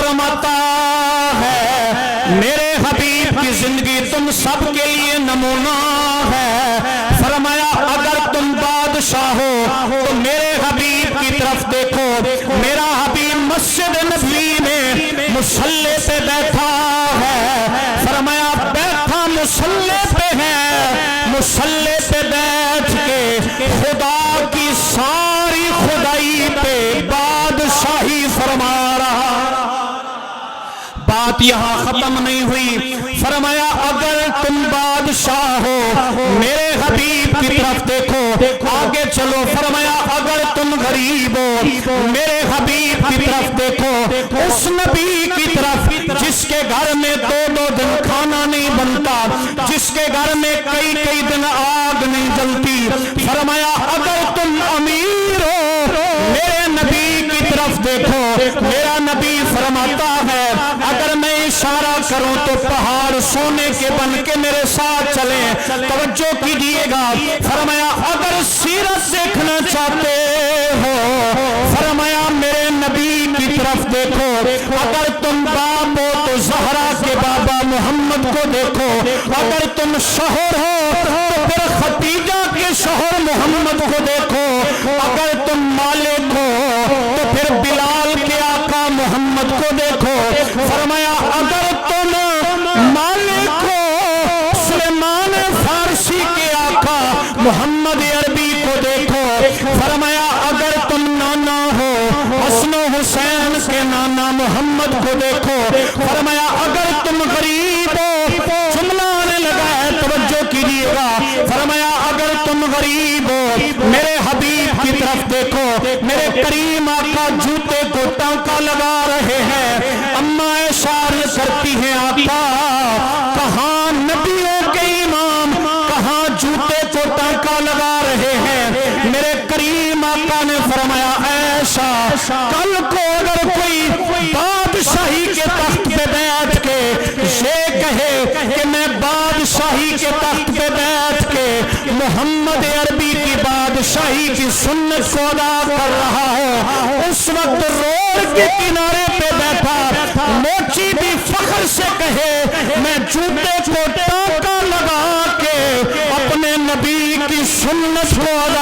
فرماتا ہے میرے حبیب کی زندگی تم سب کے لیے نمونہ ہے. فرمایا اگر تم بادشاہ ہو تو میرے حبیب کی طرف دیکھو. میرا حبیب مسجد نبوی میں مصلی پہ بیٹھا ہے. فرمایا بیٹھا مصلی پہ ہے, مصلی پہ بیٹھ کے خدا کی ساری خدائی پہ بادشاہی فرما رہا. بات یہاں ختم نہیں ہوئی. فرمایا اگر تم بادشاہ ہو میرے حبیب کی طرف دیکھو. آگے چلو. فرمایا اگر تم غریب ہو میرے حبیب کی طرف دیکھو. اس نبی کی طرف جس کے گھر میں 2 دن کھانا نہیں بنتا, جس کے گھر میں کئی دن آگ نہیں جلتی. فرمایا اگر تم امیر ہو میرے نبی کی طرف دیکھو. میرا نبی فرماتا ہے اگر میں اشارہ کروں تو پہاڑ سونے کے بن کے میرے ساتھ چلیں. توجہ کیجئے گا. فرمایا اگر سیرت دیکھنا چاہتے ہو فرمایا میرے نبی کی طرف دیکھو. اگر تم باپ ہو تو زہرا کے بابا محمد کو دیکھو. اگر تم شوہر ہو تو پھر خدیجہ کے شوہر محمد کو دیکھو. اگر تم مالک ہو تو پھر بلال کے آقا محمد کو دیکھو. فرمایا اگر تم مالک ہو سلیمان فارسی کے آقا محمد عربی کو دیکھو. فرمایا اگر تم نانا ہو حسن و حسین کے نانا محمد کو دیکھو. فرمایا اگر تم غریب ہو, جملہ آنے لگا ہے توجہ کیجئے گا. فرمایا اگر تم غریب ہو میرے حبیب کی طرف دیکھو. میرے کریم آقا جوتے کو ٹانکا لگا رہے ہیں. اماں اشارہ کرتی ہیں آقا کہاں نبیوں کے امام, کہاں جوتے کو ٹانکا لگا رہے ہیں. میرے کریم آقا نے فرمایا عائشہ کل کو اگر کوئی بادشاہی کے تخت پہ بیٹھ کے یہ کہے کہ میں بادشاہی کے تخت پہ بیٹھ کے محمد عربی کی بادشاہی کی سنت کو ادا کر رہا ہوں, اس وقت روڈ کے کنارے پہ بیٹھا موچی بھی فخر سے کہے میں جوتے کو ٹانکا لگا کے اپنے نبی کی سنت کو ادا